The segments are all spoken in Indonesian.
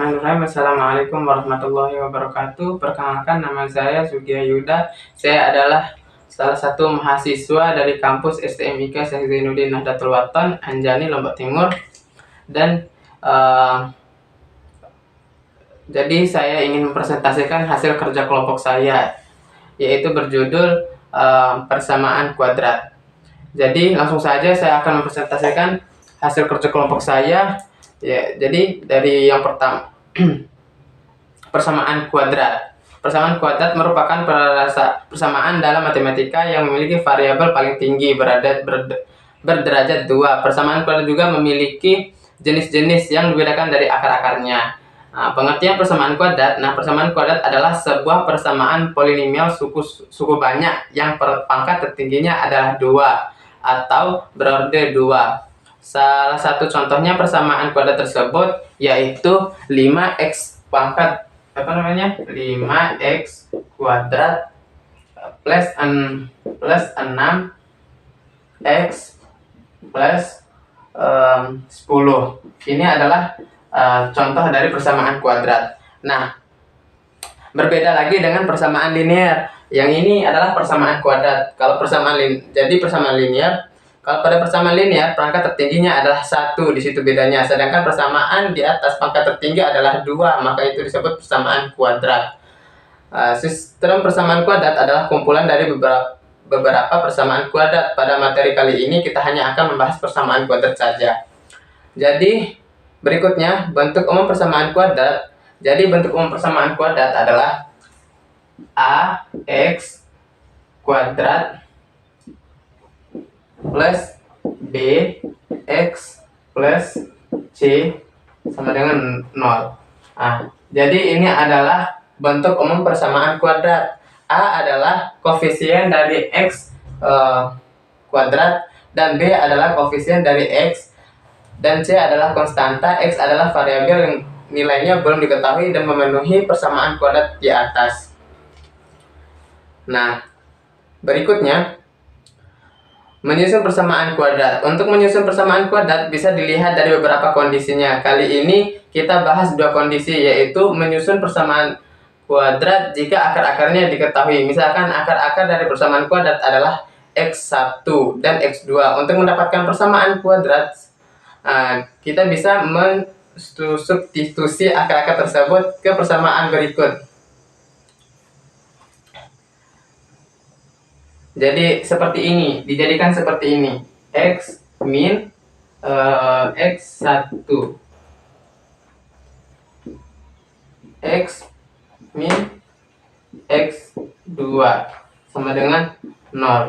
Bismillahirrahmanirrahim. Assalamualaikum warahmatullahi wabarakatuh. Perkenalkan, nama saya Sugiya Yuda. Saya adalah salah satu mahasiswa dari kampus STMIK Syekh Zainuddin Nahdlatul Wathon, Anjani, Lombok Timur. Dan jadi saya ingin mempresentasikan hasil kerja kelompok saya, yaitu berjudul persamaan kuadrat. Jadi langsung saja saya akan mempresentasikan hasil kerja kelompok saya. Ya, jadi dari yang pertama, persamaan kuadrat. Persamaan kuadrat merupakan persamaan dalam matematika yang memiliki variabel paling tinggi berderajat 2. Persamaan kuadrat juga memiliki jenis-jenis yang dibedakan dari akar-akarnya. Pengertian persamaan kuadrat. Persamaan kuadrat adalah sebuah persamaan polinomial suku banyak yang pangkat tertingginya adalah 2 atau berorde 2. Salah satu contohnya persamaan kuadrat tersebut yaitu 5x pangkat 5x kuadrat plus 6x plus 10. Ini adalah contoh dari persamaan kuadrat. Nah, berbeda lagi dengan persamaan linear. Yang ini adalah persamaan kuadrat. Kalau persamaan linear, kalau pada persamaan linear, pangkat tertingginya adalah 1, di situ bedanya. Sedangkan persamaan di atas pangkat tertinggi adalah 2, maka itu disebut persamaan kuadrat. Sistem persamaan kuadrat adalah kumpulan dari beberapa persamaan kuadrat. Pada materi kali ini kita hanya akan membahas persamaan kuadrat saja. Jadi, berikutnya bentuk umum persamaan kuadrat. Jadi, bentuk umum persamaan kuadrat adalah AX kuadrat plus bx plus c sama dengan 0. Jadi ini adalah bentuk umum persamaan kuadrat. A adalah koefisien dari x kuadrat, dan b adalah koefisien dari x, dan c adalah konstanta. X adalah variabel yang nilainya belum diketahui dan memenuhi persamaan kuadrat di atas. Nah, berikutnya menyusun persamaan kuadrat. Untuk menyusun persamaan kuadrat bisa dilihat dari beberapa kondisinya. Kali ini kita bahas 2 kondisi, yaitu menyusun persamaan kuadrat jika akar-akarnya diketahui. Misalkan akar-akar dari persamaan kuadrat adalah x1 dan x2. Untuk mendapatkan persamaan kuadrat, kita bisa mensubstitusi akar-akar tersebut ke persamaan berikut. Jadi seperti ini, dijadikan seperti ini. X min x1 X min x2 sama dengan 0.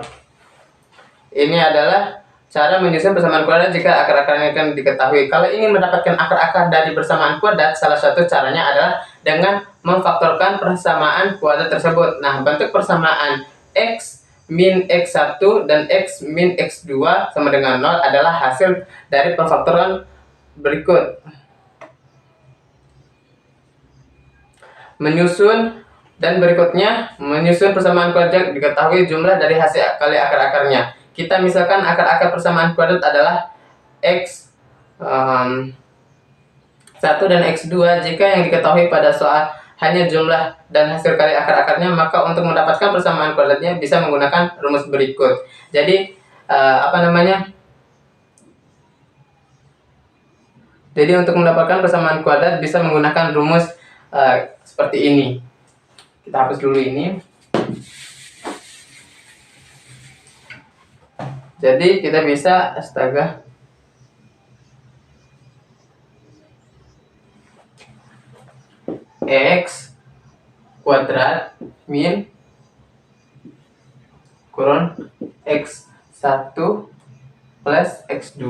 Ini adalah cara menyusun persamaan kuadrat jika akar-akarnya akan diketahui. Kalau ingin mendapatkan akar-akar dari persamaan kuadrat, salah satu caranya adalah dengan memfaktorkan persamaan kuadrat tersebut. Nah, bentuk persamaan x min x1 dan x min x2 sama dengan 0 adalah hasil dari pemfaktoran berikut. Menyusun dan berikutnya, menyusun persamaan kuadrat diketahui jumlah dari hasil kali akar-akarnya. Kita misalkan akar-akar persamaan kuadrat adalah x1 dan x2. Jika yang diketahui pada soal hanya jumlah dan hasil kali akar-akarnya, maka untuk mendapatkan persamaan kuadratnya bisa menggunakan rumus berikut. Jadi Jadi untuk mendapatkan persamaan kuadrat bisa menggunakan rumus seperti ini. Kita hapus dulu ini. Jadi kita bisa x kuadrat min kurang x1 plus x2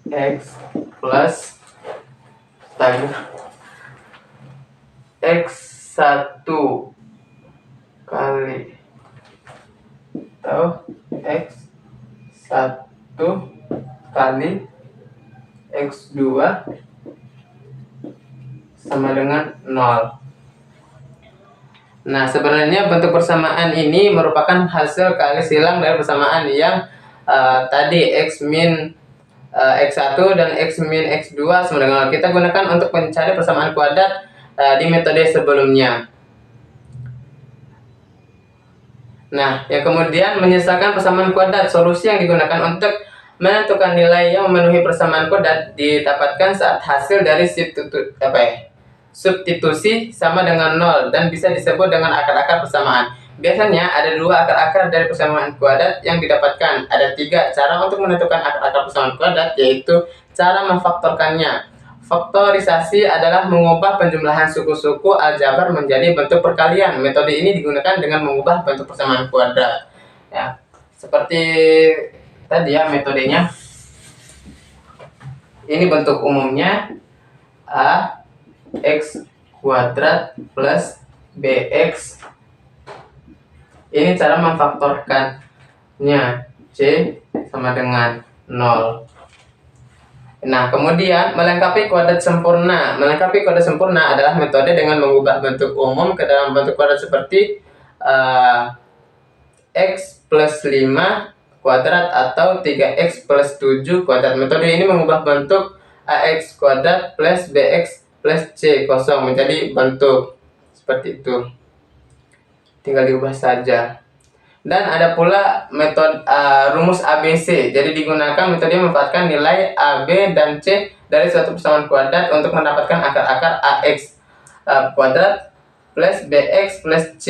x plus x1 kali x1 kali x2 sama dengan 0. Nah, sebenarnya bentuk persamaan ini merupakan hasil kali silang dari persamaan yang tadi X min X1 dan X min X2 sama dengan 0. Kita gunakan untuk mencari persamaan kuadrat di metode sebelumnya. Nah, yang kemudian menyesalkan persamaan kuadrat, solusi yang digunakan untuk menentukan nilai yang memenuhi persamaan kuadrat didapatkan saat hasil dari substitusi sama dengan 0 dan bisa disebut dengan akar-akar persamaan. Biasanya ada 2 akar-akar dari persamaan kuadrat yang didapatkan. Ada 3 cara untuk menentukan akar-akar persamaan kuadrat, yaitu cara memfaktorkannya. Faktorisasi adalah mengubah penjumlahan suku-suku aljabar menjadi bentuk perkalian. Metode ini digunakan dengan mengubah bentuk persamaan kuadrat. Ya, seperti tadi ya metodenya. Ini bentuk umumnya A X kuadrat plus BX. Ini cara memfaktorkannya. C sama dengan 0. Nah, kemudian melengkapi kuadrat sempurna. Melengkapi kuadrat sempurna adalah metode dengan mengubah bentuk umum ke dalam bentuk kuadrat seperti X plus 5 kuadrat atau 3X plus 7 kuadrat. Metode ini mengubah bentuk AX kuadrat plus BX plus C kosong menjadi bentuk seperti itu. Tinggal diubah saja. Dan ada pula metode rumus ABC. Jadi digunakan metode yang memanfaatkan nilai A, B, dan C dari suatu persamaan kuadrat untuk mendapatkan akar-akar AX kuadrat plus BX plus C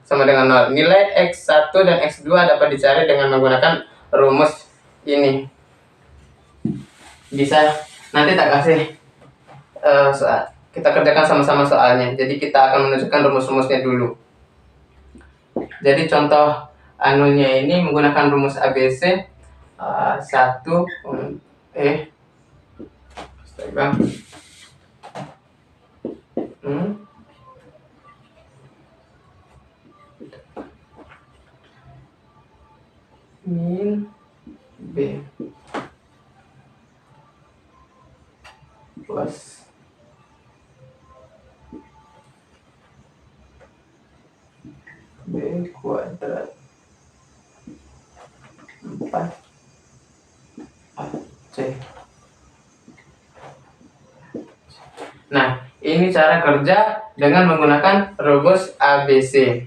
sama dengan 0. Nilai X1 dan X2 dapat dicari dengan menggunakan rumus ini. Bisa nanti tak kasih kita kerjakan sama-sama soalnya. Jadi kita akan menunjukkan rumus-rumusnya dulu. Jadi contoh anunya ini menggunakan rumus ABC 1 min B plus B kuadrat 4 AC. Nah, ini cara kerja dengan menggunakan rumus ABC.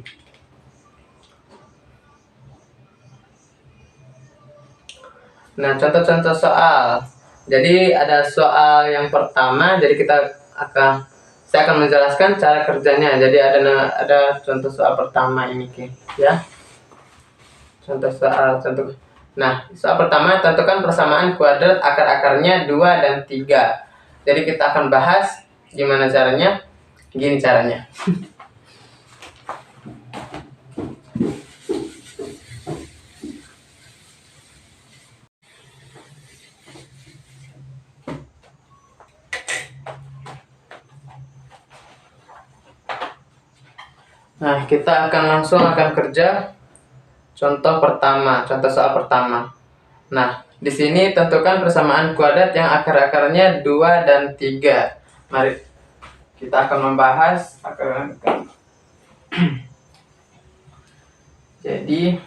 Nah, contoh-contoh soal. Jadi ada soal yang pertama. Jadi saya akan menjelaskan cara kerjanya. Jadi ada contoh soal pertama ini, ya. Contoh. Nah, soal pertama, tentukan persamaan kuadrat akar-akarnya 2 dan 3. Jadi kita akan bahas gimana caranya. Gini caranya. Nah, kita langsung kerja contoh soal pertama. Nah, di sini tentukan persamaan kuadrat yang akar-akarnya 2 dan 3. Mari kita akan membahas akar-akar. Jadi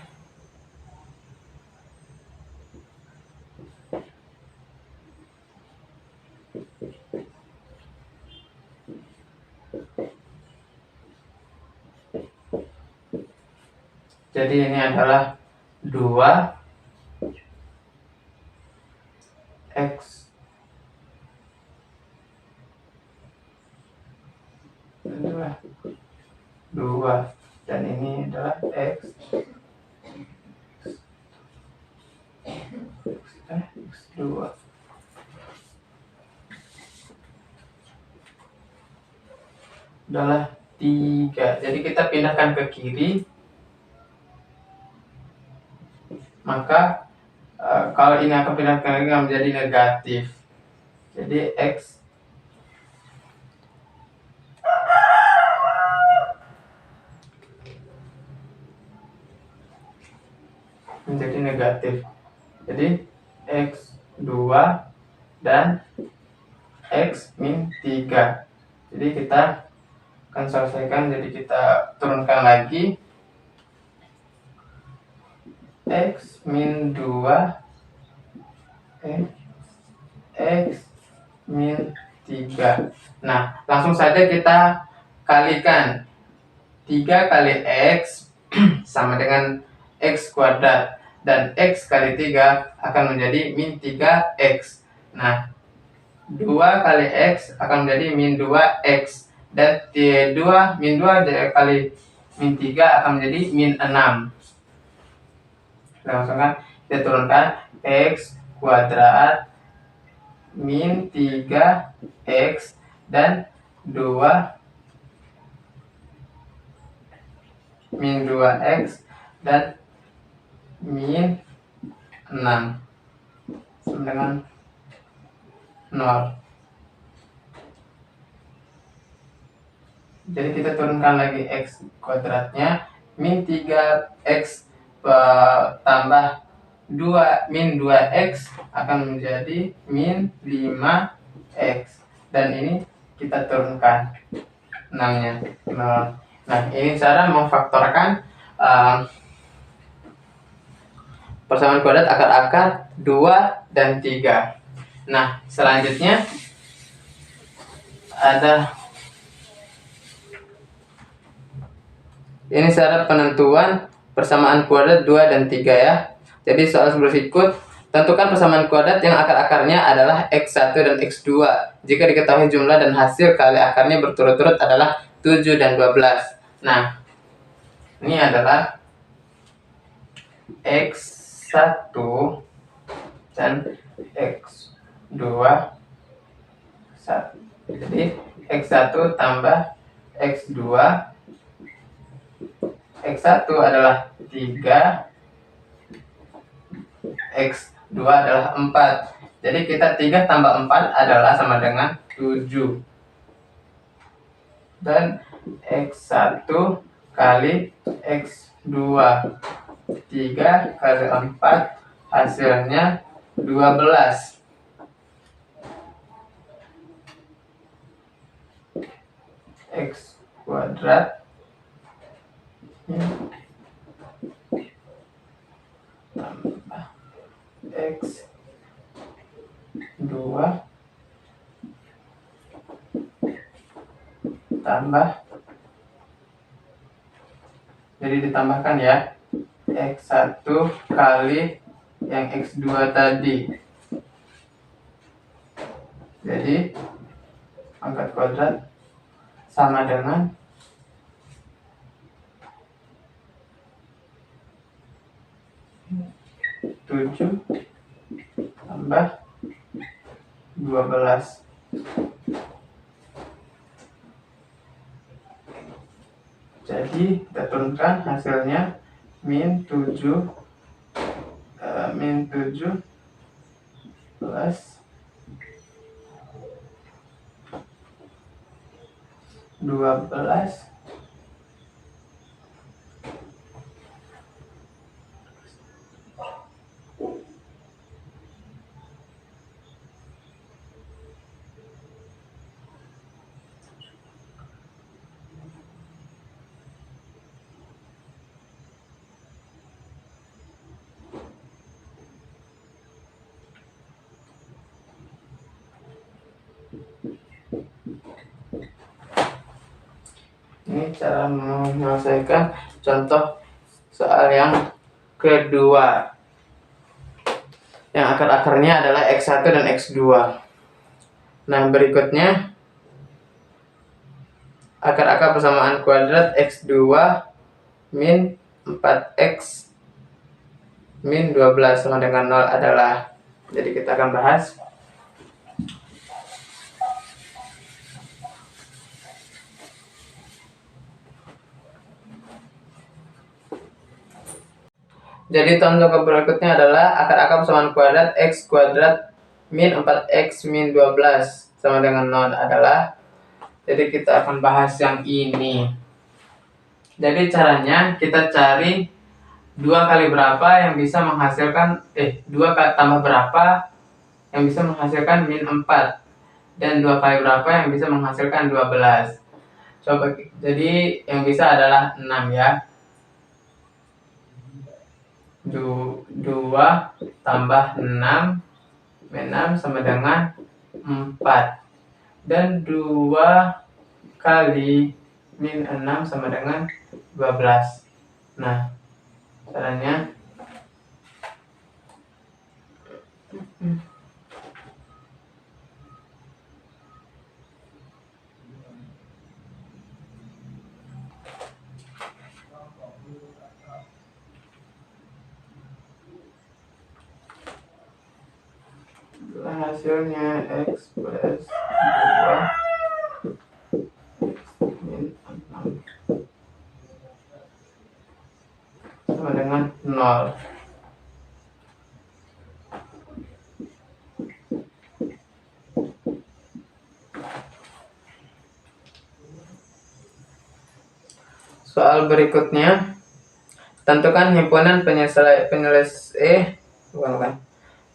ini adalah 2 X 2 dan ini adalah X 2 adalah 3. Jadi kita pindahkan ke kiri. Maka kalau ini akan pindah ke kiri menjadi negatif. Jadi X menjadi negatif. Jadi X2 dan X min 3. Jadi kita akan selesaikan. Jadi kita turunkan lagi. X min 2 X min 3. Nah, langsung saja kita kalikan. 3 kali X sama dengan X kuadrat. Dan X kali 3 akan menjadi min 3X. Nah, 2 kali X akan menjadi min 2X. Dan 2 min 2 kali min 3 akan menjadi min 6. Langsung kan kita turunkan X kuadrat min 3X dan 2 min 2X dan min 6 sama dengan 0. Jadi kita turunkan lagi X kuadratnya, min 3X tambah 2 min 2X akan menjadi min 5X. Dan ini kita turunkan 6-nya 0. Nah, ini cara memfaktorkan persamaan kuadrat akar-akar 2 dan 3. Nah, selanjutnya ada ini syarat penentuan persamaan kuadrat 2 dan 3 ya. Jadi soal berikut, tentukan persamaan kuadrat yang akar-akarnya adalah X1 dan X2 jika diketahui jumlah dan hasil kali akarnya berturut-turut adalah 7 dan 12. Nah, ini adalah X1 dan X2 1. Jadi X1 tambah X2, X1 adalah 3, X2 adalah 4. Jadi kita 3 tambah 4 adalah sama dengan 7. Dan X1 kali X2, 3 kali 4 hasilnya 12. X kuadrat tambah X2 tambah, jadi ditambahkan ya, X1 kali yang X2 tadi. Jadi angkat kuadrat sama dengan 7 tambah 12. Jadi kita turunkan hasilnya min 7 plus 12 Ini cara menyelesaikan contoh soal yang kedua, yang akar-akarnya adalah X1 dan X2. Nah, berikutnya akar-akar persamaan kuadrat X2 min 4X min 12 sama dengan 0 adalah. Jadi kita akan bahas. Jadi contoh berikutnya adalah akar-akar persamaan kuadrat X kuadrat min 4X min 12 sama dengan 0 adalah. Jadi kita akan bahas yang ini. Jadi caranya kita cari 2 kali berapa yang bisa menghasilkan 2 kali tambah berapa yang bisa menghasilkan min 4, dan 2 kali berapa yang bisa menghasilkan 12. Coba, jadi yang bisa adalah 6 ya. 2 tambah 6 sama dengan 4. Dan 2 kali min 6 sama dengan 12. Nah, caranya hasilnya X plus 2 min 6 sama dengan 0. Soal berikutnya, tentukan himpunan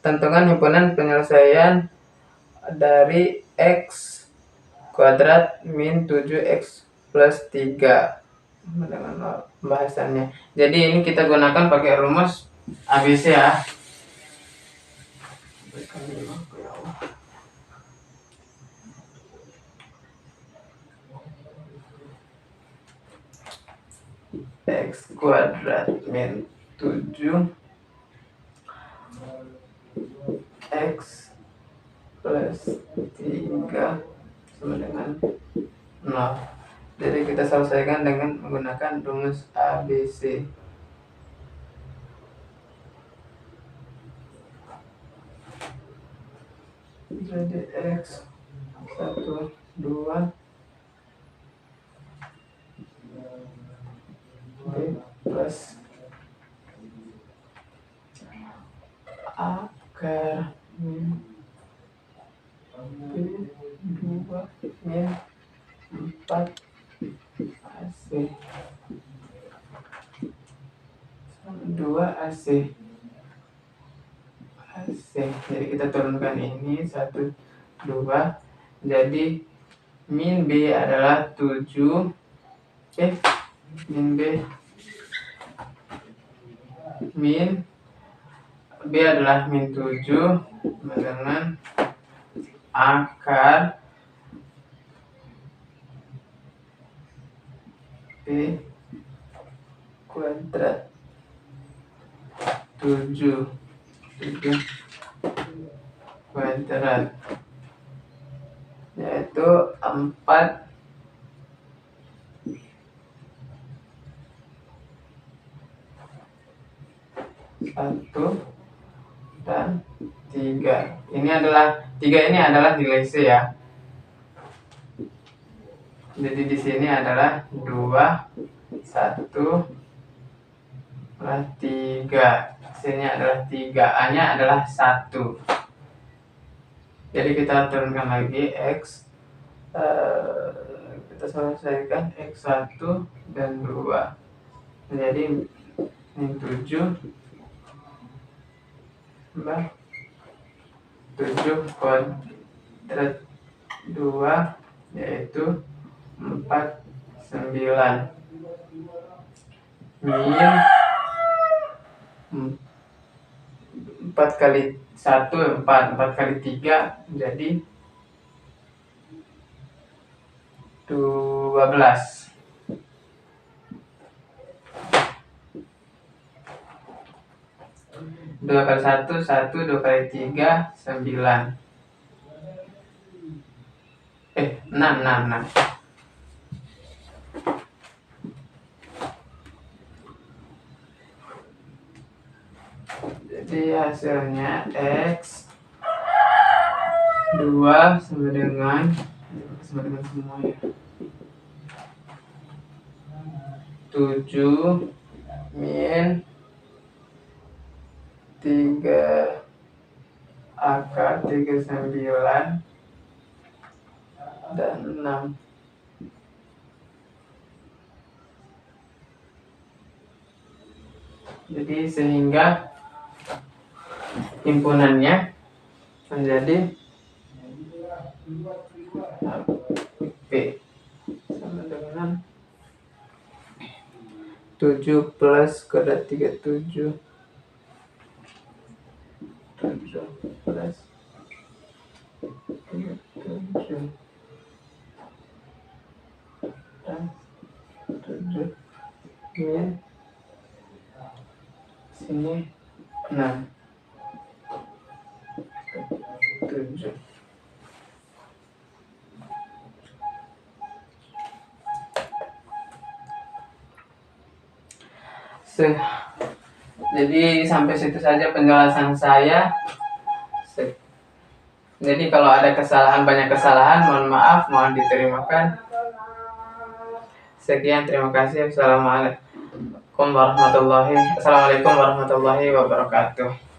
tentukan himpunan penyelesaian dari X kuadrat min 7X plus 3 dengan 0. Pembahasannya. Jadi ini kita gunakan pakai rumus ABC ya. X kuadrat min 7 X plus 3 sama dengan 0. Jadi kita selesaikan dengan menggunakan rumus ABC. Jadi X 1, 2 B plus akar min B 2 min 4 AC 2 AC. Jadi kita turunkan ini 1, 2. Jadi min B adalah 7. Min B adalah min 7 dengan akar B kuadrat 7 kuadrat, yaitu 4 1 dan 3. Ini adalah 3 ini adalah nilai C ya. Jadi di sini adalah 2 1 plus 3. C-nya adalah 3, A-nya adalah 1. Jadi kita turunkan lagi X, kita selesaikan X1 dan 2. Jadi min 7 tambah 7 kuadrat 2 yaitu 49 min 4 kali 1 4 kali 3 jadi 12. 2 kali 1 1, 2 kali 3 9. 6. Jadi hasilnya X 2 sama dengan semua ya, 7 min 3 akar 39 dan 6. Jadi sehingga himpunannya menjadi P sama dengan 7 plus kuadrat 37 Sini 6, 7. Jadi sampai situ saja penjelasan saya. Jadi kalau ada kesalahan, banyak kesalahan, mohon maaf, mohon diterimakan. Sekian, terima kasih. Assalamualaikum warahmatullahi wabarakatuh.